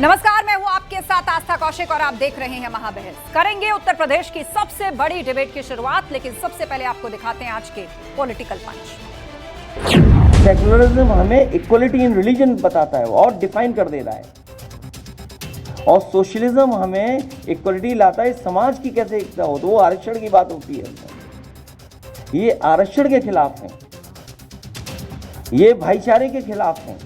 नमस्कार, मैं हूं आपके साथ आस्था कौशिक और आप देख रहे हैं महाबहस। करेंगे उत्तर प्रदेश की सबसे बड़ी डिबेट की शुरुआत, लेकिन सबसे पहले आपको दिखाते हैं आज के पॉलिटिकल पंच। सेकुलरिज्म हमें इक्वलिटी इन रिलीजन बताता है और डिफाइन कर दे रहा है, और सोशलिज्म हमें इक्वलिटी लाता है समाज की कैसे एकता हो। तो वो आरक्षण की बात होती है, ये आरक्षण के खिलाफ है, ये भाईचारे के खिलाफ है,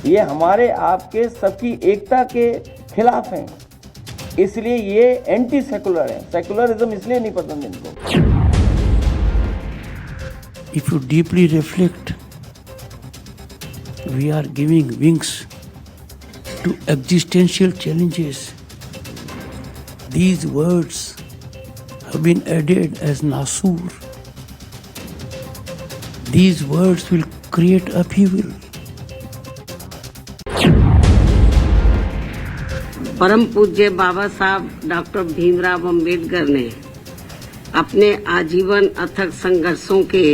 ये हमारे आपके सबकी एकता के खिलाफ हैं। इसलिए ये एंटी सेकुलर है। सेकुलरिज्म इसलिए नहीं पसंद इनको। If you deeply reflect, we are giving wings to existential challenges. These words have been added as Nasur. These words will create upheaval. परम पूज्य बाबा साहब डॉक्टर भीमराव अंबेडकर ने अपने आजीवन अथक संघर्षों के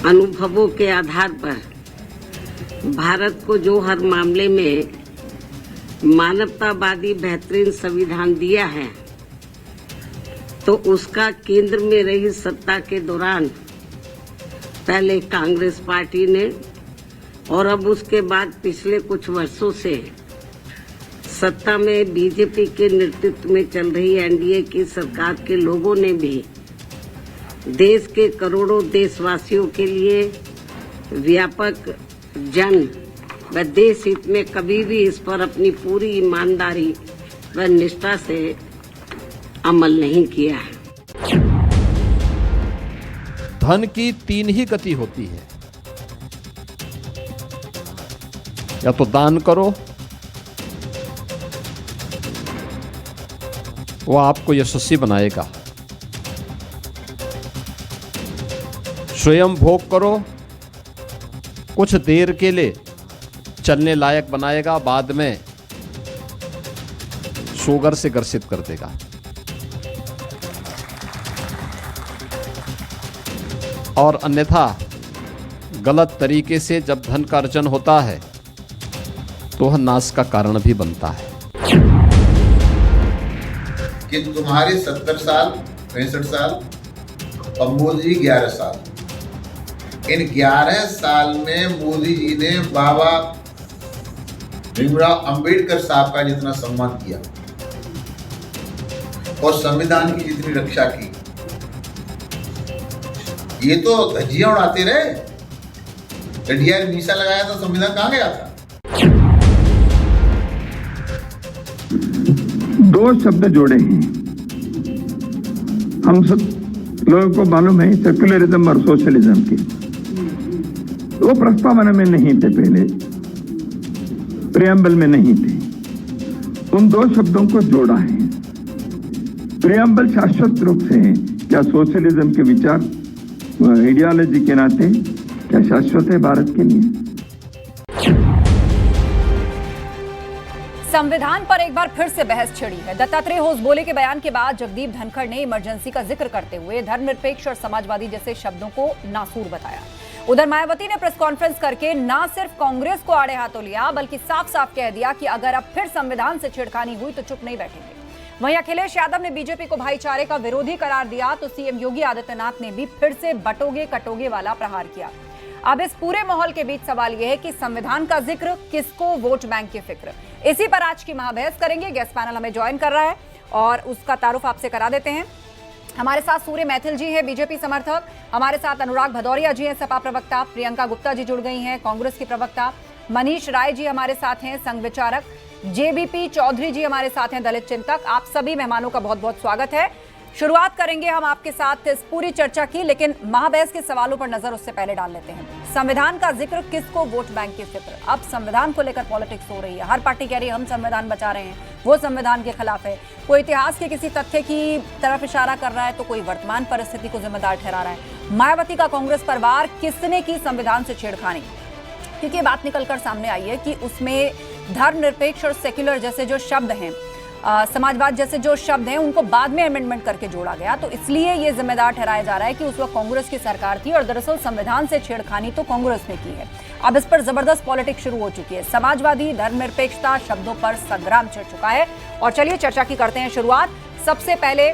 अनुभवों के आधार पर भारत को जो हर मामले में मानवतावादी बेहतरीन संविधान दिया है, तो उसका केंद्र में रही सत्ता के दौरान पहले कांग्रेस पार्टी ने और अब उसके बाद पिछले कुछ वर्षों से सत्ता में बीजेपी के नेतृत्व में चल रही एनडीए की सरकार के लोगों ने भी देश के करोड़ों देशवासियों के लिए व्यापक जन व देश हित में कभी भी इस पर अपनी पूरी ईमानदारी व निष्ठा से अमल नहीं किया है। धन की तीन ही गति होती है, या तो दान करो, वो आपको यशस्वी बनाएगा, स्वयं भोग करो, कुछ देर के लिए चलने लायक बनाएगा, बाद में शुगर से ग्रसित कर देगा। और अन्यथा गलत तरीके से जब धन का अर्जन होता है तो वह नाश का कारण भी बनता है। कि तुम्हारे 70 साल 65 साल और मोदी जी 11 साल, इन 11 साल में मोदी जी ने बाबा भीमराव अंबेडकर साहब का जितना सम्मान किया और संविधान की जितनी रक्षा की, ये तो धज्जियां उड़ाते रहे। डंडिया मीसा लगाया तो संविधान कहां गया था। दो शब्द जोड़े हैं, हम सब लोगों को मालूम है, सेक्युलरिज्म और सोशलिज्म के। वो प्रस्तावना में नहीं थे, पहले प्रियम्बल में नहीं थे। उन दो शब्दों को जोड़ा है। प्रियम्बल शाश्वत रूप से है, क्या सोशलिज्म के विचार आइडियोलॉजी के नाते क्या शाश्वत है भारत के लिए? संविधान पर एक बार फिर से बहस छिड़ी है। दत्तात्रेय होसबोले के बयान के बाद जगदीप धनखड़ ने इमरजेंसी का जिक्र करते हुए धर्मनिरपेक्ष और समाजवादी जैसे शब्दों को नासूर बताया। उधर मायावती ने प्रेस कॉन्फ्रेंस करके न सिर्फ कांग्रेस को आड़े हाथों लिया, बल्कि साफ साफ कह दिया कि अगर अब फिर संविधान से छेड़खानी हुई तो चुप नहीं बैठेंगे। वहीं अखिलेश यादव ने बीजेपी को भाईचारे का विरोधी करार दिया, तो सीएम योगी आदित्यनाथ ने भी फिर से बटोगे कटोगे वाला प्रहार किया। अब इस पूरे माहौल के बीच सवाल यह है कि संविधान का जिक्र, किसको वोट बैंक की फिक्र। इसी पर आज की महाबहस करेंगे। गेस्ट पैनल हमें ज्वाइन कर रहा है और उसका तारुफ आपसे करा देते हैं। हमारे साथ सूर्य मैथिल जी हैं, बीजेपी समर्थक। हमारे साथ अनुराग भदौरिया जी हैं, सपा प्रवक्ता। प्रियंका गुप्ता जी जुड़ गई हैं, कांग्रेस की प्रवक्ता। मनीष राय जी हमारे साथ हैं, संघ विचारक। जेबीपी चौधरी जी हमारे साथ हैं, दलित चिंतक। आप सभी मेहमानों का बहुत बहुत स्वागत है। शुरुआत करेंगे हम आपके साथ इस पूरी चर्चा की, लेकिन महाबहस के सवालों पर नजर उससे पहले डाल लेते हैं। संविधान का जिक्र, किसको वोट बैंक की फिक्र। अब संविधान को लेकर पॉलिटिक्स हो रही है। हर पार्टी कह रही है हम संविधान बचा रहे हैं, वो संविधान के खिलाफ है। कोई इतिहास के किसी तथ्य की तरफ इशारा कर रहा है, तो कोई वर्तमान परिस्थिति को जिम्मेदार ठहरा रहा है। मायावती का कांग्रेस पर वार, किसने की संविधान से छेड़खानी, क्योंकि बात निकलकर सामने आई है कि उसमें धर्मनिरपेक्ष और सेक्युलर जैसे जो शब्द हैं, समाजवाद जैसे जो शब्द हैं उनको बाद में अमेंडमेंट करके जोड़ा गया, तो इसलिए ये जिम्मेदार ठहराया जा रहा है कि उस वक्त कांग्रेस की सरकार थी और दरअसल संविधान से छेड़खानी तो कांग्रेस ने की है। अब इस पर जबरदस्त पॉलिटिक्स शुरू हो चुकी है। समाजवादी धर्मनिरपेक्षता शब्दों पर संग्राम छिड़ चुका है। और चलिए चर्चा की करते हैं शुरुआत। सबसे पहले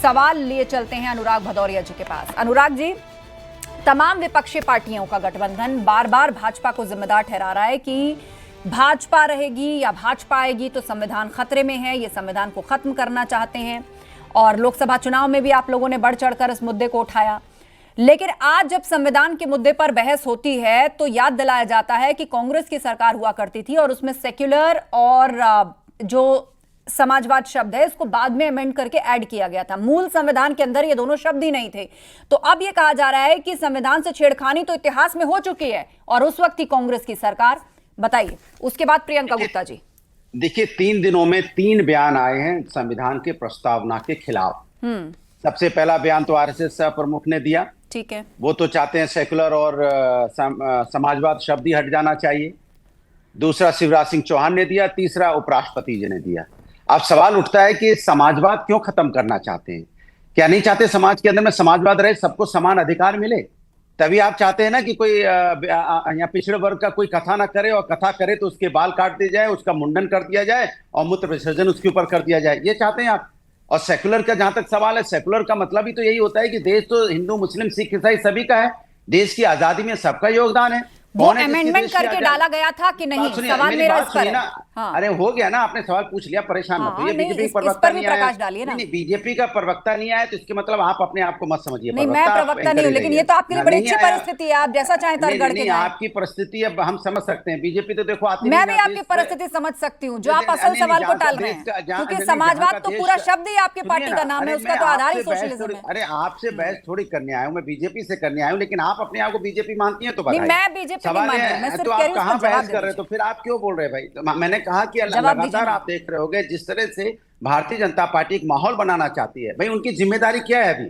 सवाल लिए चलते हैं अनुराग भदौरिया जी के पास। अनुराग जी, तमाम विपक्षी पार्टियों का गठबंधन बार बार भाजपा को जिम्मेदार ठहरा रहा है कि भाजपा रहेगी या भाजपा आएगी तो संविधान खतरे में है, ये संविधान को खत्म करना चाहते हैं। और लोकसभा चुनाव में भी आप लोगों ने बढ़ चढ़कर इस मुद्दे को उठाया। लेकिन आज जब संविधान के मुद्दे पर बहस होती है तो याद दिलाया जाता है कि कांग्रेस की सरकार हुआ करती थी और उसमें सेक्युलर और जो समाजवाद शब्द है इसको बाद में अमेंड करके ऐड किया गया था। मूल संविधान के अंदर ये दोनों शब्द ही नहीं थे। तो अब ये कहा जा रहा है कि संविधान से छेड़खानी तो इतिहास में हो चुकी है और उस वक्त ही कांग्रेस की सरकार। बताइए, उसके बाद प्रियंका गुप्ता जी। देखिए, 3 दिनों में 3 बयान आए हैं संविधान के प्रस्तावना के खिलाफ। सबसे पहला बयान तो आरएसएस प्रमुख ने दिया। ठीक है, वो तो चाहते हैं सेकुलर और समाजवाद शब्द ही हट जाना चाहिए। दूसरा शिवराज सिंह चौहान ने दिया। तीसरा उपराष्ट्रपति जी ने दिया। अब सवाल उठता है कि समाजवाद क्यों खत्म करना चाहते हैं? क्या नहीं चाहते समाज के अंदर में समाजवाद रहे, सबको समान अधिकार मिले? तभी आप चाहते हैं ना कि कोई या पिछड़े वर्ग का कोई कथा ना करे, और कथा करे तो उसके बाल काट दिए जाए, उसका मुंडन कर दिया जाए और मूत्र विसर्जन उसके ऊपर कर दिया जाए। ये चाहते हैं आप। और सेकुलर का जहां तक सवाल है, सेकुलर का मतलब ही तो यही होता है कि देश तो हिंदू मुस्लिम सिख ईसाई सभी का है। देश की आजादी में सबका योगदान है। वो अमेंडमेंट करके डाला गया था कि नहीं? सवाल मेरा इस पर है। हाँ। अरे हो गया ना, आपने सवाल पूछ लिया, परेशान मत होइए। बीजेपी प्रवक्ता नहीं आया। नहीं, बीजेपी का प्रवक्ता नहीं आया तो इसके मतलब आप अपने आप को मत समझिए। नहीं, मैं प्रवक्ता नहीं हूँ, लेकिन ये तो आपके लिए बड़ी अच्छी परिस्थिति है। आप जैसा चाहें तर्क के जाएं। आपकी परिस्थिति अब हम समझ सकते हैं। बीजेपी तो देखो आती, मैं भी आपकी परिस्थिति समझ सकती हूँ जो आप असल सवाल को टाल रहे हैं, क्योंकि समाजवाद तो पूरा शब्द ही आपकी पार्टी का नाम है, उसका तो आधार ही सोशलिज्म है। अरे आपसे बहस थोड़ी करने आया हूँ, मैं बीजेपी से करने आया हूँ, लेकिन आप अपने आप को बीजेपी मानती हैं तो बताइए। मैं बीजेपी नहीं मानती, मैं तो आप कहाँ बहस कर रहे हैं? तो फिर आप क्यों बोल रहे हैं भाई? तो मैंने कहा कि लगातार आप देख रहे होंगे जिस तरह से भारतीय जनता पार्टी एक माहौल बनाना चाहती है। भाई उनकी जिम्मेदारी क्या है? अभी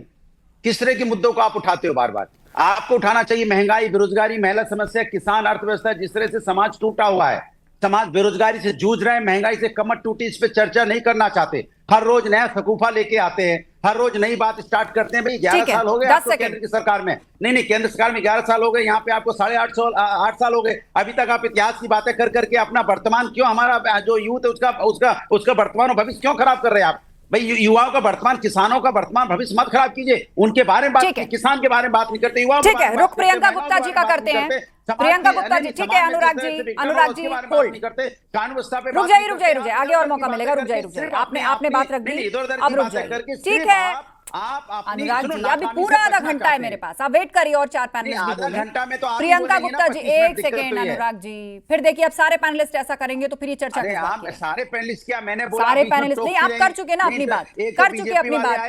किस तरह के मुद्दों को आप उठाते हो बार बार? आपको उठाना चाहिए महंगाई, बेरोजगारी, महिला समस्या, किसान, अर्थव्यवस्था। जिस तरह से समाज टूटा हुआ है, समाज बेरोजगारी से जूझ रहा है, महंगाई से कमर टूटी, इस पे चर्चा नहीं करना चाहते। हर रोज नया शकूफा लेके आते हैं, हर रोज नई बात स्टार्ट करते हैं। भाई 11 साल हो गए आपको केंद्र की सरकार में। नहीं, केंद्र सरकार में 11 साल हो गए, यहाँ पे आपको 8.5 साल हो गए। अभी तक आप इतिहास की बातें कर करके अपना वर्तमान क्यों, हमारा जो यूथ है उसका वर्तमान और भविष्य क्यों खराब कर रहे हैं आप? भाई युवाओं का वर्तमान, किसानों का वर्तमान भविष्य मत खराब कीजिए। उनके बारे में बात, किसान के बारे में बात नहीं करते, युवाओं ठीक है। रुक प्रियंका गुप्ता जी का करते हैं। प्रियंका गुप्ता जी, ठीक है। अनुराग जी होल्ड करते, कानून व्यवस्था पे रुक जाइए, आगे और मौका मिलेगा। रुक जाइए, आपने बात रख दी, अब रुक जाइए। ठीक है अनुराग जी, अभी पूरा आधा घंटा है मेरे पास, आप वेट करिए और 4 पैनलिस्ट भी बोलें। घंटा में तो प्रियंका गुप्ता जी 1 सेकेंड। अनुराग जी फिर देखिए, अब सारे पैनलिस्ट ऐसा करेंगे तो फिर ये चर्चा किस बात की? सारे पैनलिस्ट क्या मैंने बोला? सारे पैनलिस्ट नहीं, आप कर चुके ना अपनी बात, कर चुके अपनी बात।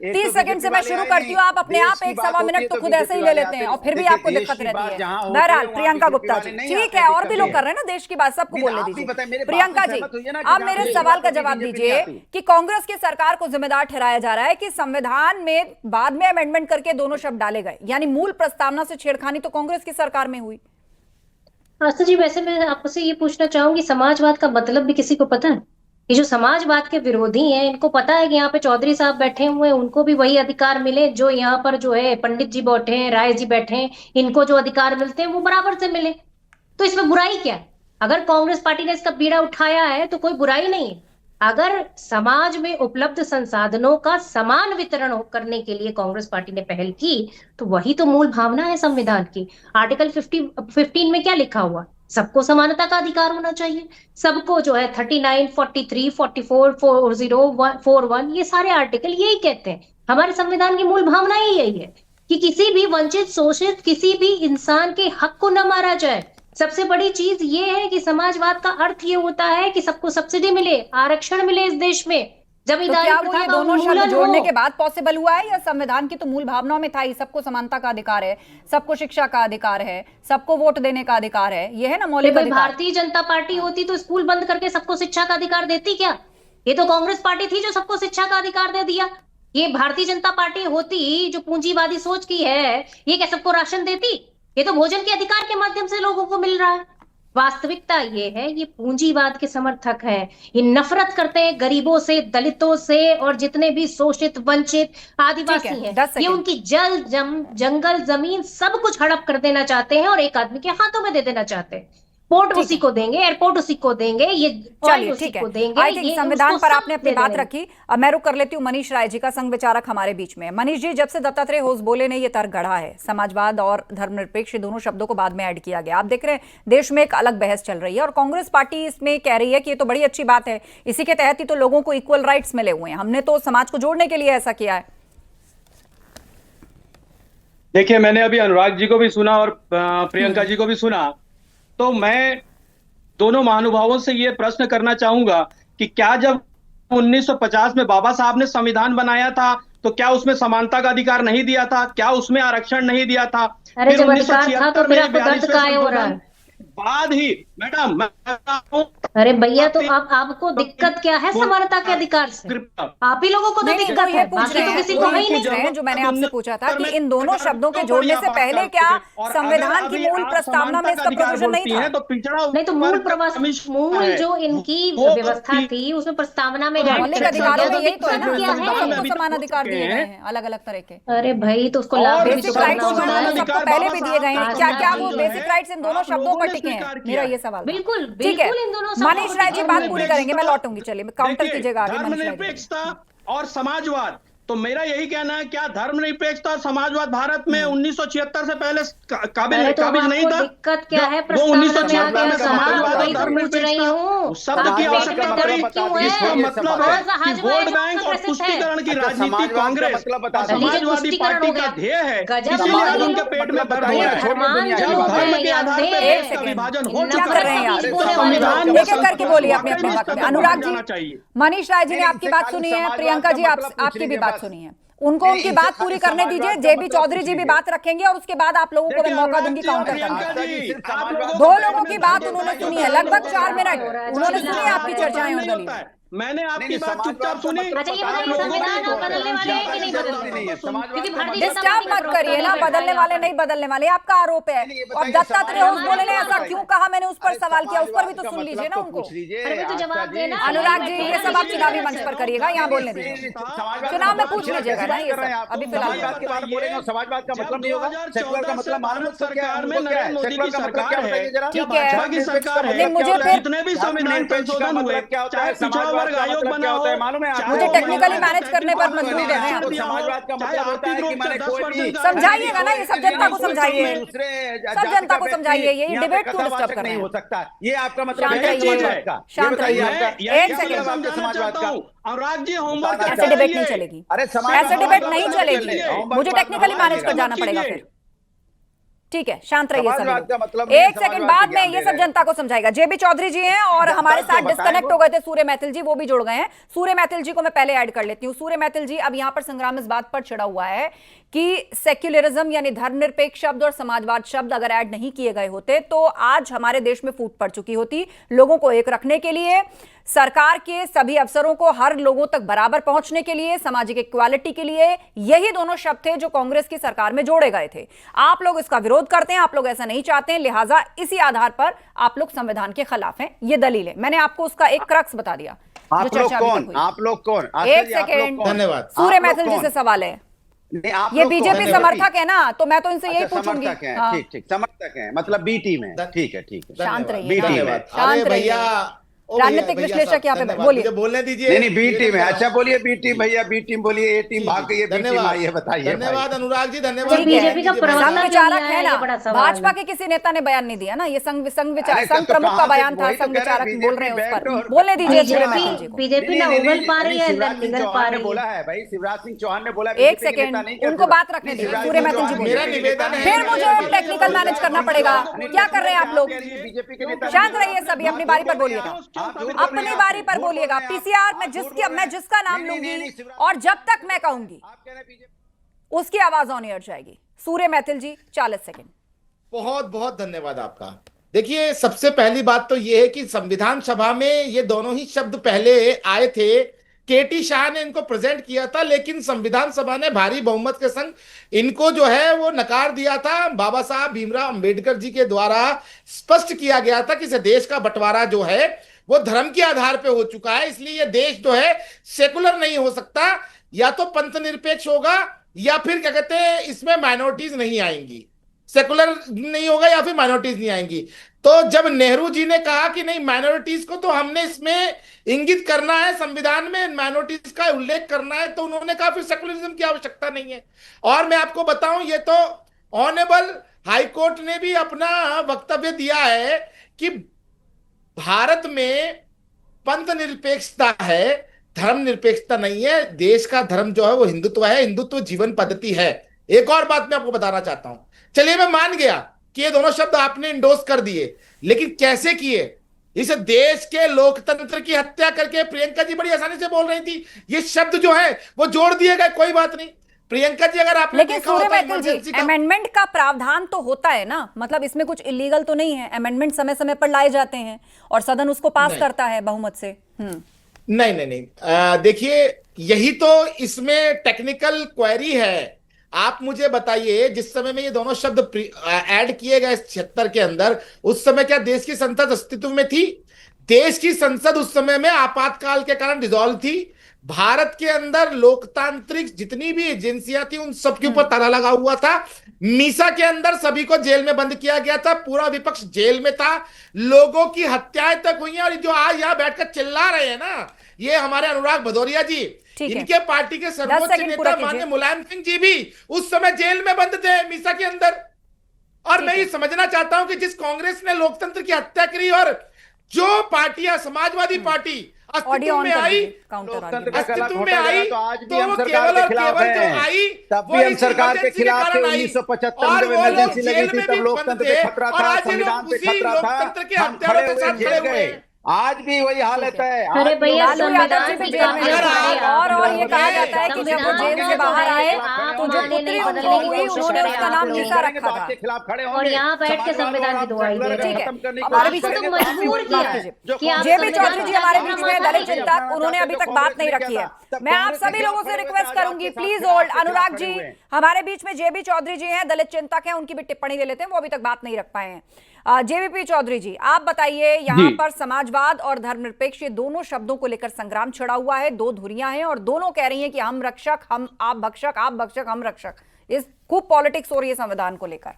30 सेकंड से मैं शुरू करती हूँ, आप अपने आप 1-1.25 मिनट तो खुद ऐसे ही ले लेते हैं और फिर भी आपको दिक्कत रहती है। बहरहाल प्रियंका गुप्ता जी, ठीक है, और भी लोग कर रहे हैं ना देश की बात, सबको बोलने दीजिए। प्रियंका जी, आप मेरे सवाल का जवाब दीजिए कि कांग्रेस की सरकार को जिम्मेदार ठहराया जा रहा है कि संविधान में बाद में अमेंडमेंट करके दोनों शब्द डाले गए, यानी मूल प्रस्तावना से छेड़खानी तो कांग्रेस की सरकार में हुई। आस्था जी, वैसे मैं आपसे ये पूछना चाहूंगी, समाजवाद का मतलब भी किसी को पता है? ये जो समाजवाद के विरोधी हैं, इनको पता है कि यहाँ पे चौधरी साहब बैठे हुए हैं, उनको भी वही अधिकार मिले जो यहाँ पर जो है पंडित जी बैठे हैं, राय जी बैठे हैं, इनको जो अधिकार मिलते हैं वो बराबर से मिले। तो इसमें बुराई क्या है? अगर कांग्रेस पार्टी ने इसका बीड़ा उठाया है तो कोई बुराई नहीं है। अगर समाज में उपलब्ध संसाधनों का समान वितरण करने के लिए कांग्रेस पार्टी ने पहल की तो वही तो मूल भावना है संविधान की। आर्टिकल 15 में क्या लिखा हुआ? सबको समानता का अधिकार होना चाहिए। सबको जो है 39, 43, 44, 40, 41 ये सारे आर्टिकल यही कहते हैं। हमारे संविधान की मूल भावना ही यही है कि किसी भी वंचित, शोषित, किसी भी इंसान के हक को न मारा जाए। सबसे बड़ी चीज ये है कि समाजवाद का अर्थ ये होता है कि सबको सब्सिडी मिले, आरक्षण मिले इस देश में, जमींदारी तो क्या वो ये दोनों शब्द जोड़ने के बाद पॉसिबल हुआ है या संविधान की तो मूल भावनाओं में था ही? सबको समानता का अधिकार है, सबको शिक्षा का अधिकार है, सबको वोट देने का अधिकार है, ये है ना मौलिक अधिकार। भारतीय जनता पार्टी होती तो स्कूल बंद करके सबको शिक्षा का अधिकार देती क्या? ये तो कांग्रेस पार्टी थी जो सबको शिक्षा का अधिकार दे दिया। ये भारतीय जनता पार्टी होती जो पूंजीवादी सोच की है, ये क्या सबको राशन देती? ये तो भोजन के अधिकार के माध्यम से लोगों को मिल रहा है। वास्तविकता ये है, ये पूंजीवाद के समर्थक हैं, ये नफरत करते हैं गरीबों से, दलितों से और जितने भी शोषित, वंचित आदिवासी हैं। 10 ये सेकंड। उनकी जंगल, जमीन सब कुछ हड़प कर देना चाहते हैं और एक आदमी के हाथों में दे देना चाहते हैं। पोर्ट उसी को देंगे, एयरपोर्ट उसी को देंगे, ये चलिए उसी ठीक को है। देंगे। आई थिंक ये संविधान उसको पर सब आपने अपनी दे बात देंगे। रखी। अब मैं रुक कर लेती हूँ मनीष राय जी का, संघ विचारक हमारे बीच में। मनीष जी, जब से दत्तात्रेय होसबोले ने ये तर्क गढ़ा है, समाजवाद और धर्मनिरपेक्ष दोनों शब्दों को बाद में ऐड किया गया, आप देख रहे हैं देश में एक अलग बहस चल रही है और कांग्रेस पार्टी इसमें कह रही है कि ये तो बड़ी अच्छी बात है, इसी के तहत ही तो लोगों को इक्वल राइट्स मिले हुए हैं, हमने तो समाज को जोड़ने के लिए ऐसा किया है। देखिए, मैंने अभी अनुराग जी को भी सुना और प्रियंका जी को भी सुना, तो मैं दोनों महानुभावों से ये प्रश्न करना चाहूंगा कि क्या जब 1950 में बाबा साहब ने संविधान बनाया था तो क्या उसमें समानता का अधिकार नहीं दिया था? क्या उसमें आरक्षण नहीं दिया था? अरे जब अधिकार था तो फिर आपको दर्द काहे हो रहा है? बाद ही मैडम मैं अरे भैया, तो आपको दिक्कत क्या है समानता के अधिकार से? आप ही लोगों को तो दिक्कत है, बाकी तो किसी को है ही नहीं। जो मैंने आपसे पूछा था कि इन दोनों शब्दों के जोड़ने से पहले क्या संविधान की मूल प्रस्तावना में इसका प्रोविजन नहीं था? नहीं तो मूल जो इनकी व्यवस्था थी उसमें प्रस्तावना में मौलिक अधिकारों में यही तो है ना, सबको समान अधिकार दिए गए हैं अलग अलग तरह के। अरे भाई, तो उसको लाभ भी बेसिक राइट्स सबको पहले भी दिए गए हैं, क्या वो बेसिक राइट्स इन दोनों शब्दों पर टिके हैं? मेरा ये सवाल। बिल्कुल ठीक है, इन दोनों मनीष राय जी बात पूरी करेंगे, मैं लौटूंगी। चलिए काउंटर कीजिएगा आगे। धर्मनिरपेक्षता और समाजवाद, तो मेरा यही कहना है, क्या धर्मनिरपेक्षता और समाजवाद भारत में 1976 से पहले काबिज नहीं था? दिक्कत क्या है? वो 1976 में समाजवाद और धर्मनिरपेक्षता शब्द की आवश्यकता पड़ी। इसका मतलब है कि वोट बैंक और तुष्टीकरण की राजनीति कांग्रेस समाजवादी पार्टी का ध्येय है, इसीलिए आज उनके पेट में दर्द हो रहा है। जब धर्म के आधार पर देश का विभाजन हो चुका है तो संविधान एक एक करके बोलिए अपनी अपनी बात। अनुराग जी, मनीष राय जी ने आपकी बात सुनी है, प्रियंका जी आपकी भी बात सुनी है, उनको उनकी बात पूरी करने दीजिए। जेबी चौधरी जी भी बात रखेंगे और उसके बाद आप लोगों को मैं मौका दूंगी काउंटर करने। दो लोगों की बात उन्होंने सुनी है, लगभग 4 मिनट उन्होंने सुनी है आपकी चर्चाएं और दलील। मैंने आपकी बात चुपचाप सुनी। डिस्टर्ब मत करिए ना, बदलने वाले नहीं बदलने वाले, आपका आरोप है। और दत्तात्रेय होसबोले ने ऐसा क्यों कहा, मैंने उस पर सवाल किया, उस पर भी तो सुन लीजिए ना उनको। अनुराग जी, ये सब आप चुनावी मंच पर करिएगा, यहाँ बोलने दीजिए, चुनाव में पूछ लीजिएगा ना ये सब। अभी फिलहाल समाजवाद का मतलब नहीं होगा, सेकुलर का मतलब मालूम सरकार में नरेंद्र मोदी की सरकार है, ठीक है, भाजपा की सरकार है, मुझे फिर जितने भी संविधान संशोधन हुए, चाहे पिछड़ा वर्ग आयोग बना हो, मालूम है? मुझे टेक्निकली मैनेज करने पर मंजूर दे रहे हैं। समाजवाद का मतलब होता है कि मैंने कोई समझाइएगा ना, ये सब जनता को समझाइए, सब जनता को समझाइए, ये डिबेट क्यों डिस्टर्ब कर रहे हैं? हो सकता है ये आपका मतलब शांत रहिए, शांत रहिए, एक सेकंड। समाजवाद का अनुराग जी होमवर्क ऐसे डिबेट नहीं चलेगी, ऐसे डिबेट नहीं चलेगी, मुझे टेक्निकली मैनेज कर जाना पड़ेगा फिर। ठीक है, शांत रहिए सभी। मतलब एक सेकंड बाद में ये सब जनता को समझाएगा। जेबी चौधरी जी हैं और हमारे साथ डिस्कनेक्ट हो गए थे सूर्य मैथिल जी, वो भी जुड़ गए हैं। सूर्य मैथिल जी को मैं पहले ऐड कर लेती हूँ। सूर्य मैथिल जी, अब यहाँ पर संग्राम इस बात पर छिड़ा हुआ है कि सेक्युलरिज्म यानी धर्मनिरपेक्ष शब्द और समाजवाद शब्द अगर ऐड नहीं किए गए होते तो आज हमारे देश में फूट पड़ चुकी होती। लोगों को एक रखने के लिए, सरकार के सभी अफसरों को हर लोगों तक बराबर पहुंचने के लिए, सामाजिक इक्वालिटी के लिए, यही दोनों शब्द थे जो कांग्रेस की सरकार में जोड़े गए थे। आप लोग इसका विरोध करते हैं, आप लोग ऐसा नहीं चाहते हैं, लिहाजा इसी आधार पर आप लोग संविधान के खिलाफ हैं। ये दलील है, मैंने आपको उसका एक क्रक्स बता दिया। आप लोग कौन? आप लोग कौन? एक सेकेंड, धन्यवाद। सूर्य मैथिल जी से सवाल है। ये बीजेपी समर्थक है ना, तो मैं तो इनसे यही पूछूंगी। ठीक ठीक, समर्थक है, मतलब बी टीम है। ठीक है, ठीक है, शांत रहिए, बी टीम है। शांत रहिए। राजनीतिक विश्लेषक यहाँ पे बोलिए, बोलने दीजिए। नहीं, बी टीम है। अच्छा बोलिए बी टीम भैया, बी टीम बोलिए, ए टीम भाग गई है, बी टीम आई है, बताइए। धन्यवाद अनुराग जी, धन्यवाद। बीजेपी का संघ विचारक है ना, भाजपा के किसी नेता ने बयान नहीं दिया ना, ये संघ प्रमुख का बयान था, संघ विचारक बोल रहे हैं उस पर, बोलने दीजिए। बीजेपी ना उगल पा रही है, निगल पा रही है। बोला है भाई, शिवराज सिंह चौहान ने बोला। एक सेकेंड, उनको बात रखने दीजिए। सूर्य मैथिल जी बोलिए, फिर मुझे टेक्निकल मैनेज करना पड़ेगा। क्या कर रहे हैं आप लोग? शांत रहिए सभी, अपनी बारी पर बोलिएगा, अपनी बारी पर बोलिएगा। पीसीआर मैं जिसका नाम लूंगी और जब तक मैं कहूंगी उसकी आवाज ऑन एयर जाएगी। सूर्य मैथिल जी 40 सेकंड। बहुत बहुत धन्यवाद आपका। देखिए, सबसे पहली बात तो यह है कि संविधान सभा में ये दोनों ही शब्द पहले आए थे केटी शाह ने इनको प्रेजेंट किया था, लेकिन संविधान सभा ने भारी बहुमत के संग इनको जो है वो नकार दिया था। बाबा साहब भीमराव अंबेडकर जी के द्वारा स्पष्ट किया गया था कि इस देश का बंटवारा जो है वो धर्म के आधार पे हो चुका है, इसलिए ये देश जो है सेकुलर नहीं हो सकता, या तो पंथ निरपेक्ष होगा या फिर क्या कहते हैं इसमें माइनॉरिटीज नहीं आएंगी, सेकुलर नहीं होगा या फिर माइनॉरिटीज नहीं आएंगी। तो जब नेहरू जी ने कहा कि नहीं माइनॉरिटीज को तो हमने इसमें इंगित करना है, संविधान में माइनॉरिटीज का उल्लेख करना है, तो उन्होंने कहा फिर सेकुलरिज्म की आवश्यकता नहीं है। और मैं आपको बताऊं, ये तो ऑनरेबल हाई कोर्ट ने भी अपना वक्तव्य दिया है कि भारत में पंथ निरपेक्षता है, धर्म निरपेक्षता नहीं है। देश का धर्म जो है वो हिंदुत्व है, हिंदुत्व जीवन पद्धति है। एक और बात मैं आपको बताना चाहता हूं, चलिए मैं मान गया कि ये दोनों शब्द आपने इंडोर्स कर दिए, लेकिन कैसे किए? इस देश के लोकतंत्र की हत्या करके प्रियंका जी बड़ी आसानी से बोल रही थी, ये शब्द जो है वो जोड़ दिए गए, कोई बात नहीं। प्रियंका जी अगर आपने लेकिन सूर्य मैथिल जी, अमेंडमेंट का प्रावधान तो होता है ना, मतलब इसमें कुछ इलीगल तो नहीं है, अमेंडमेंट समय समय पर लाए जाते हैं और सदन उसको पास करता है बहुमत से। नहीं नहीं नहीं, देखिए यही तो इसमें टेक्निकल क्वेरी है। आप मुझे बताइए, जिस समय में ये दोनों शब्द ऐड किए गए 76 के अंदर, उस समय क्या देश की संसद अस्तित्व में थी? देश की संसद उस समय में आपातकाल के कारण डिसॉल्व थी। भारत के अंदर लोकतांत्रिक जितनी भी एजेंसियां थी उन सबके ऊपर ताला लगा हुआ था। मीसा के अंदर सभी को जेल में बंद किया गया था, पूरा विपक्ष जेल में था, लोगों की हत्याएं तक हुई हैं। और जो आज यहाँ बैठकर चिल्ला रहे हैं ना, ये हमारे अनुराग भदौरिया जी, इनके पार्टी के सर्वोच्च नेता माननीय मुलायम सिंह जी भी उस समय जेल में बंद थे मीसा के अंदर। और मैं ये समझना चाहता हूं कि जिस कांग्रेस ने लोकतंत्र की हत्या करी और जो पार्टियां समाजवादी पार्टी अस्तित्व में आई, अस्तित्व में आई, तो वो केवल और केवल जो आई तब भी हम सरकार के खिलाफ थे। 1975 में इमरजेंसी लगी थी, तब लोकतंत्र पे खतरा था, संविधान पे खतरा था, हम खड़े हुए जेल गए। आज भी वही हालत है। अरे भैया संविधान की और ये कहा जाता है कि जब वो जेल से बाहर आए तो जो पुत्री उनको हुई उन्होंने उसका नाम मीसा रखा था और यहाँ बैठ के संविधान की दुआई दे रहे हैं। हमारे बीच में मजबूर किया जेबी चौधरी जी हमारे बीच में दलित चिंतक, उन्होंने अभी तक बात नहीं रखी है। मैं आप सभी लोगों से रिक्वेस्ट करूंगी, प्लीज होल्ड। अनुराग जी हमारे बीच में जेबी चौधरी जी हैं, दलित चिंतक हैं, उनकी भी टिप्पणी ले लेते हैं, वो अभी तक बात नहीं रख पाए हैं। जेबीपी चौधरी जी, आप बताइए, यहाँ पर समाजवाद और धर्मनिरपेक्ष ये दोनों शब्दों को लेकर संग्राम छिड़ा हुआ है, दो धुरियां हैं और दोनों कह रही हैं कि हम रक्षक, हम आप भक्षक, आप भक्षक हम रक्षक। इस खूब पॉलिटिक्स हो रही है संविधान को लेकर।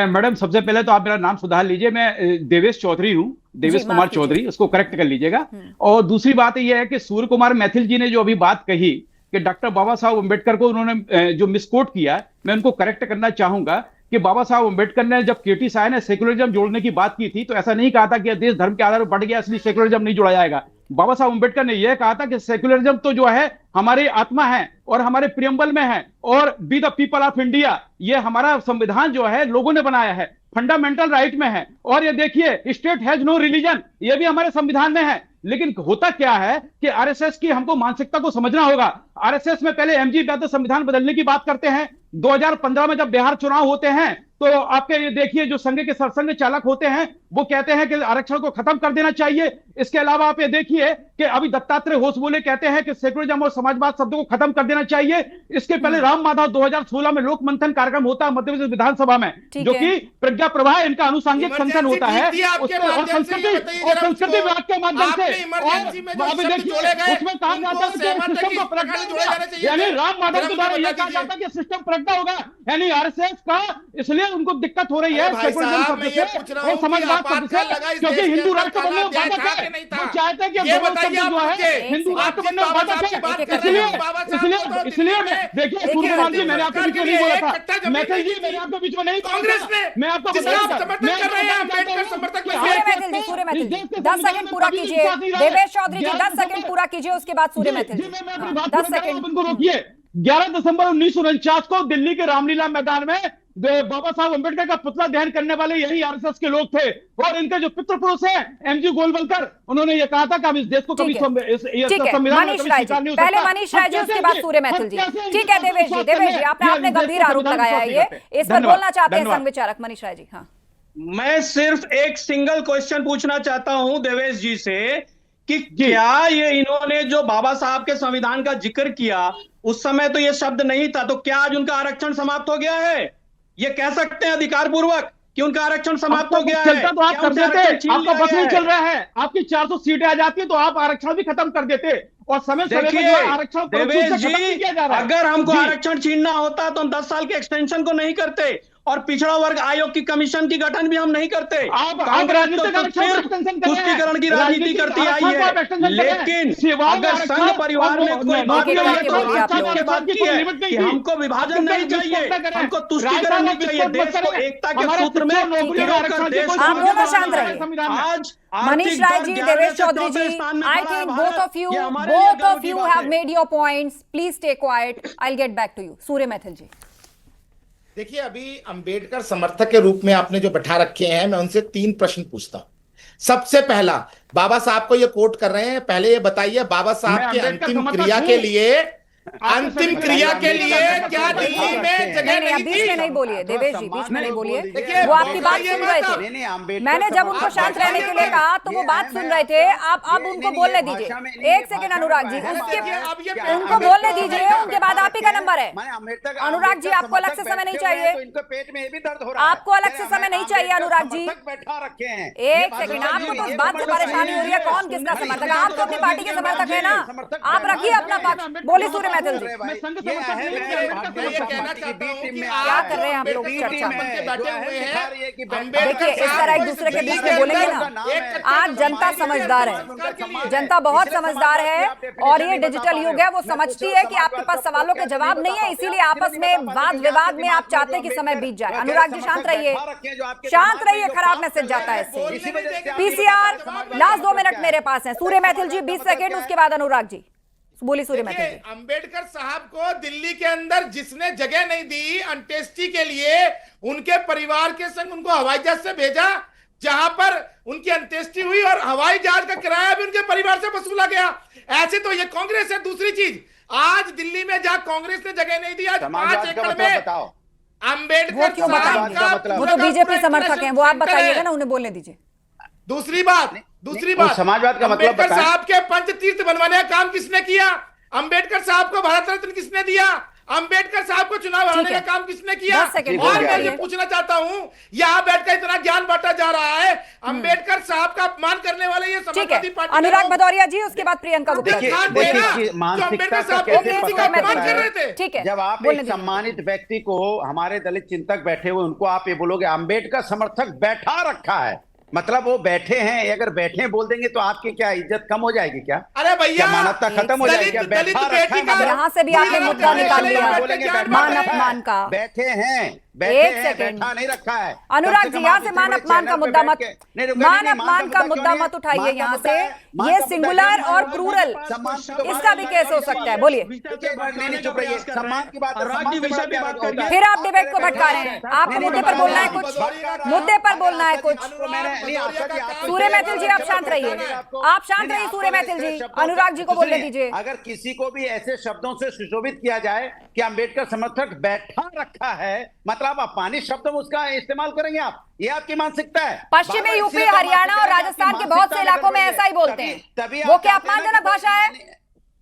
मैडम सबसे पहले तो आप मेरा नाम सुधार लीजिए, मैं देवेश चौधरी हूँ, देवेश कुमार चौधरी, उसको करेक्ट कर लीजिएगा। और दूसरी बात यह है कि सूर्य कुमार मैथिल जी ने जो अभी बात कही कि डॉक्टर बाबा साहब अम्बेडकर को उन्होंने जो मिसकोट किया, मैं उनको करेक्ट करना चाहूंगा कि बाबा साहब अम्बेडकर ने जब केटी शाह ने सेकुलरिज्म जोड़ने की बात की थी तो ऐसा नहीं कहा था कि देश धर्म के आधार पर बढ़ गया इसलिए सेकुलरिज्म नहीं जोड़ा जाएगा। बाबा साहब अम्बेडकर ने यह कहा था कि सेकुलरिज्म तो जो है हमारी आत्मा है और हमारे प्रियम्बल में है, और be the people of India, ये हमारा संविधान जो है लोगों ने बनाया है, फंडामेंटल राइट में है। और ये देखिए स्टेट हैज नो रिलीजन, ये भी हमारे संविधान में है। लेकिन होता क्या है कि आरएसएस की हमको मानसिकता को समझना होगा। आरएसएस में पहले एमजी यादव संविधान बदलने की बात करते हैं, 2015 में जब बिहार चुनाव होते हैं तो आपके ये देखिए जो संघ के सरसंघ चालक होते हैं वो कहते हैं कि आरक्षण को खत्म कर देना चाहिए। इसके अलावा आप ये देखिए कि अभी दत्तात्रेय होसबोले कहते हैं कि सेकुलरिज्म और समाजवाद शब्दों को खत्म कर देना चाहिए। इसके पहले राम माधव 2016 में लोक मंथन कार्यक्रम होता है मध्य प्रदेश विधानसभा में, जो कि प्रज्ञा प्रवाह इनका अनुसांगिक संगठन होता है, और संस्कृति विभाग के माध्यम से। उसमें कहा जाता है यानी राम माधव के द्वारा यह कहा जाता है कि सिस्टम प्रज्ञा होगा, यानी आरएसएस का इसलिए उनको दिक्कत हो रही है सेकुलरिज्म शब्द से और समाजवाद शब्द से, क्योंकि हिंदू राष्ट्र बनने में बाधक है। वो चाहते हैं कि जो है हिंदू राष्ट्र बनने में बाधक है। इसलिए देखिए सूर्य कुमार जी, मैंने आपके बीच में नहीं बोला था, मैथिल जी मैंने आपके बीच में नहीं, कांग्रेस ने मैं आपको सूर्य मैथिल जी 10 सेकंड पूरा कीजिए, देवेश चौधरी जी 10 सेकंड पूरा कीजिए, उसके बाद सूर्य मैथिल जी 10 सेकंड रोकिए। 11 दिसंबर 1949 को दिल्ली के रामलीला मैदान में बाबा साहब अम्बेडकर का पुतला दहन करने वाले यही आरएसएस के लोग थे, और इनके जो पितृ पुरुष हैं एमजी गोलवलकर, उन्होंने ये कहा था कि हम इस देश को कभी संविधान में स्वीकार नहीं हो सकता। पहले मनीष राय जी, उसके बाद सूर्य मैथिल जी। ठीक है देवेश जी आपने गंभीर आरोप लगाया है, ये इस पर बोलना चाहते हैं संघ विचारक मनीष राय जी। हाँ, मैं सिर्फ एक सिंगल क्वेश्चन पूछना चाहता हूं देवेश जी से कि क्या ये इन्होंने जो बाबा साहब के संविधान का जिक्र किया उस समय तो ये शब्द नहीं था, तो क्या आज उनका आरक्षण समाप्त हो गया है? ये कह सकते हैं अधिकार पूर्वक कि उनका आरक्षण समाप्त हो गया है? चलता तो आप कर देते, आपका बस नहीं चल रहा है, आपकी 400 सीटें आ जाती है तो आप आरक्षण भी खत्म कर देते और समय देखिए आरक्षण देवेश जी, अगर हमको आरक्षण छीनना होता तो हम 10 साल के एक्सटेंशन को नहीं करते और पिछड़ा वर्ग आयोग की कमीशन की गठन भी हम नहीं करते। तुष्टीकरण की राजनीति करती आई है, लेकिन अगर संघ परिवार में कोई बात की है कि हमको विभाजन नहीं चाहिए, हमको तुष्टीकरण नहीं चाहिए, देश को एकता के सूत्र में आज मनीष राय जी, देवेश चौधरी जी, I think both of you have made your points. Please stay quiet. I'll get back to you. सूर्य मैथिल जी, देखिए, अभी अंबेडकर समर्थक के रूप में आपने जो बैठा रखे हैं, मैं उनसे 3 प्रश्न पूछता हूं। सबसे पहला, बाबा साहब को ये कोट कर रहे हैं, पहले ये बताइए बाबा साहब के अंतिम क्रिया के लिए क्या दिल्ली में जगह नहीं थी? बीच में नहीं बोलिए देवेश जी, बीच में नहीं बोलिए, वो आपकी बात सुन रहे थे। मैंने जब उनको शांत रहने के लिए कहा तो वो बात सुन रहे थे। आप अब उनको बोलने दीजिए। एक सेकंड अनुराग जी, उनको बोलने दीजिए, उनके बाद आप ही का नंबर है। अनुराग जी, आपको अलग से समय नहीं चाहिए, आपको अलग से समय नहीं चाहिए अनुराग जी। एक सेकंड, आपको तो उस बात से परेशानी हो रही है कौन किसका समर्थक है? आप तो अपनी पार्टी के समर्थक है ना, आप रखिए अपना पक्ष। बोलिए सूर्य मैथिल जी, क्या कर रहे हैं आप लोग चर्चा में? देखिए, इस तरह एक दूसरे के बीच में बोलेंगे ना। आज जनता समझदार है, जनता बहुत समझदार है और ये डिजिटल युग है, वो समझती है कि आपके पास सवालों के जवाब नहीं है, इसीलिए आपस में वाद विवाद में आप चाहते हैं कि समय बीत जाए। अनुराग जी शांत रहिए, शांत रहिए, खराब मैसेज जाता है इससे। पीसीआर लास्ट 2 मिनट मेरे पास है। सूर्य मैथिल जी 20 सेकेंड, उसके बाद अनुराग जी। बोलिए सूर्य मैथिल जी। अंबेडकर साहब को दिल्ली के अंदर जिसने जगह नहीं दी अंत्येष्टि के लिए, उनके परिवार के संग उनको हवाई जहाज से भेजा, जहां पर उनकी अंत्येष्टि हुई और हवाई जहाज का किराया भी उनके परिवार से वसूला गया। ऐसे तो ये कांग्रेस है। दूसरी चीज, आज दिल्ली में जहां कांग्रेस ने जगह नहीं दी, आज 5 एकड़ में अंबेडकर क्यों बताएंगे? वो तो बीजेपी समर्थक हैं, वो आप बताइएगा ना, उन्हें बोलने दीजिए। दूसरी बात, समाजवाद का मतलब अंबेडकर साहब के पंचतीर्थ बनवाने का काम किसने किया? अंबेडकर साहब को भारत रत्न किसने दिया? अंबेडकर साहब को चुनाव हराने का काम किसने किया? और मैं ये पूछना चाहता हूं, यहाँ बैठकर इतना ज्ञान बांटा जा रहा है, अंबेडकर साहब का अपमान करने वाले ये समाजवादी पार्टी। अनुराग भदौरिया जी, उसके बाद प्रियंका गुप्ता जी। ठीक है, जब आप एक सम्मानित व्यक्ति को, हमारे दलित चिंतक बैठे हुए, उनको आप ये बोलोगे अंबेडकर समर्थक बैठा रखा है, मतलब वो बैठे हैं, अगर बैठे बोल देंगे तो आपकी क्या इज्जत कम हो जाएगी क्या? अरे भैया, मानवता खत्म हो जाएगी क्या? बैठा रखा है, यहाँ से भी आपने मुद्दा निकाल लिया मान अपमान का। बैठे हैं, एक सेकंड, बैठा नहीं रखा है। अनुराग जी, यहाँ से मान अपमान का मुद्दा मत, मान अपमान का मुद्दा मत उठाइए यहाँ से। ये सिंगुलर और प्लूरल, इसका भी केस हो सकता है। बोलिए। फिर आप डिबेट को भटका रहे हैं। आपको मुद्दे पर बोलना है कुछ, मुद्दे पर बोलना है कुछ। सूर्य मैथिल जी, आप शांत रहिए, आप शांत रहिए। सूर्य मैथिल जी, अनुराग जी को बोलने दीजिए। अगर किसी को भी ऐसे शब्दों से सुशोभित किया जाए कि अंबेडकर समर्थक बैठा रखा है, मतलब अपमानित शब्द में उसका इस्तेमाल करेंगे आप, ये आपकी मानसिकता है। पश्चिमी यूपी, हरियाणा और राजस्थान के बहुत से इलाकों में ऐसा ही बोलते हैं। वो क्या अपमानजनक भाषा है?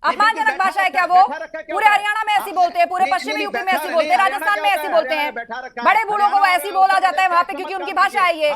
अपमानजनक भाषा है क्या वो? पूरे हरियाणा में ऐसी बोलते हैं, पूरे पश्चिमी यूपी में ऐसी बोलते हैं, राजस्थान में ऐसी बोलते हैं। बड़े बूढ़ों को ऐसी बोला जाता है वहां पे, क्योंकि उनकी भाषा है ये।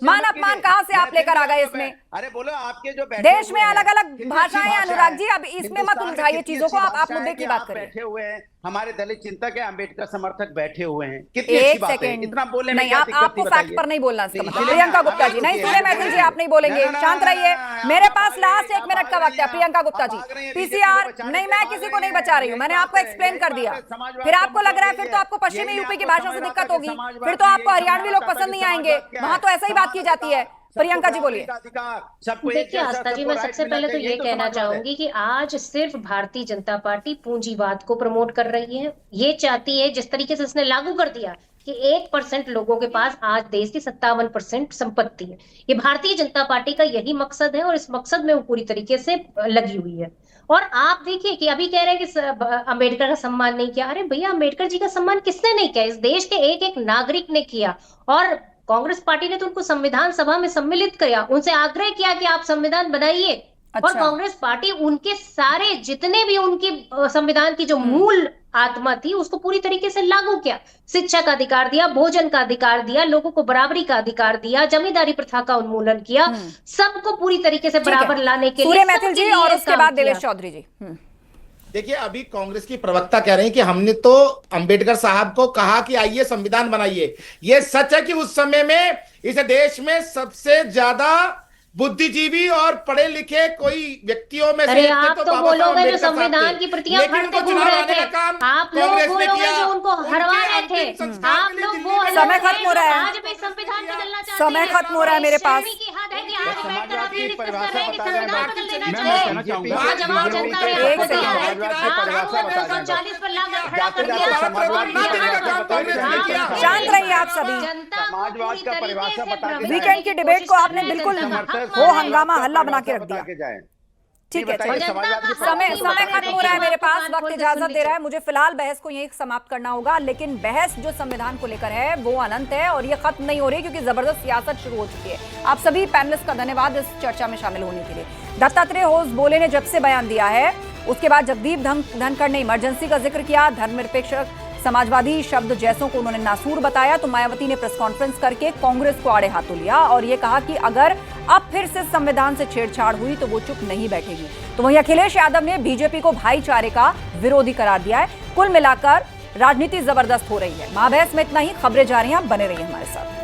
मान अपमान कहां से आप लेकर आ गए इसमें? अरे बोलो, आपके जो देश में अलग अलग भाषाएं हैं अनुराग जी, अब इसमें मत उलझाइए चीजों को। आप मुद्दे की बात करिए। बैठे हुए हैं हमारे दलित चिंतक है, अंबेडकर समर्थक बैठे हुए हैं, कितनी अच्छी बात है। इतना बोलने में क्या दिक्कत? आपको फैक्ट पर नहीं बोलना। प्रियंका गुप्ता जी, नहीं सूर्य मैथिल जी, आप नहीं बोलेंगे, शांत रहिए। मेरे पास लास्ट 1 मिनट का वक्त है। प्रियंका गुप्ता जी, पीसीआर नहीं, मैं किसी को नहीं बचा रही हूँ, मैंने आपको एक्सप्लेन कर दिया। फिर आपको लग रहा है, फिर तो आपको पश्चिमी यूपी की भाषा से दिक्कत होगी, फिर तो आपको हरियाणवी लोग पसंद नहीं आएंगे, वहां तो ऐसा ही बात की जाती है। प्रियंका जी बोलिए। देखिए आस्था जी, मैं सबसे पहले तो ये कहना चाहूंगी कि आज सिर्फ भारतीय जनता पार्टी पूंजीवाद को प्रमोट कर रही है। ये चाहती है, जिस तरीके से इसने लागू कर दिया कि 1% लोगों के पास आज देश की 57% संपत्ति है, ये भारतीय जनता पार्टी का यही मकसद है और इस मकसद में वो पूरी तरीके से लगी हुई है। और आप देखिए कि अभी कह रहे हैं कि अंबेडकर का सम्मान नहीं किया। अरे भैया, अंबेडकर जी का सम्मान किसने नहीं किया? इस देश के एक एक नागरिक ने किया। और कांग्रेस पार्टी ने तो उनको संविधान सभा में सम्मिलित किया, उनसे आग्रह किया कि आप संविधान बनाइए। और कांग्रेस पार्टी उनके सारे जितने भी उनकी संविधान की जो मूल आत्मा थी उसको पूरी तरीके से लागू किया। शिक्षा का अधिकार दिया, भोजन का अधिकार दिया, लोगों को बराबरी का अधिकार दिया, जमींदारी प्रथा का उन्मूलन किया, सबको पूरी तरीके से बराबर लाने के लिए। सूर्य मैथिल जी और उसके बाद देवेश चौधरी जी। देखिए, अभी कांग्रेस की प्रवक्ता कह रहे हैं कि हमने तो अंबेडकर साहब को कहा कि आइए संविधान बनाइए। ये सच है कि उस समय में इस देश में सबसे ज्यादा बुद्धिजीवी और पढ़े लिखे कोई व्यक्तियों में से आप तो बोलोगे जो संविधान की प्रतियां फाड़ते घूम रहे थे, आप लोग बोलोगे जो उनको हरवा रहे थे, आप लोग वो समय खत्म हो रहा है, आज भी संविधान बदलना चाहते हैं। समय खत्म हो रहा है मेरे पास। शांत रहिए आप सभी। वीकेंड की डिबेट को आपने बिल्कुल वो हंगामा हल्ला बना के रख दिया। ठीक है, समय खत्म हो रहा है मेरे पास, वक्त इजाजत दे रहा है मुझे। फिलहाल बहस को यहीं समाप्त करना होगा, लेकिन बहस जो संविधान को लेकर है वो अनंत है और ये खत्म नहीं हो रही, क्योंकि जबरदस्त सियासत शुरू हो चुकी है। आप सभी पैनलिस्ट का धन्यवाद इस चर्चा में शामिल होने के लिए। दत्तात्रेय होस बोले ने जब से बयान दिया है, उसके बाद जगदीप धनखड़ ने इमरजेंसी का जिक्र किया, धर्मनिरपेक्ष समाजवादी शब्द जैसों को उन्होंने नासूर बताया, तो मायावती ने प्रेस कॉन्फ्रेंस करके कांग्रेस को आड़े हाथों लिया और ये कहा कि अगर अब फिर से संविधान से छेड़छाड़ हुई तो वो चुप नहीं बैठेगी। तो वहीं अखिलेश यादव ने बीजेपी को भाईचारे का विरोधी करार दिया है। कुल मिलाकर राजनीति जबरदस्त हो रही है। महाबहस में इतना ही। खबरें जा रही हैं, बने रहिए हमारे साथ।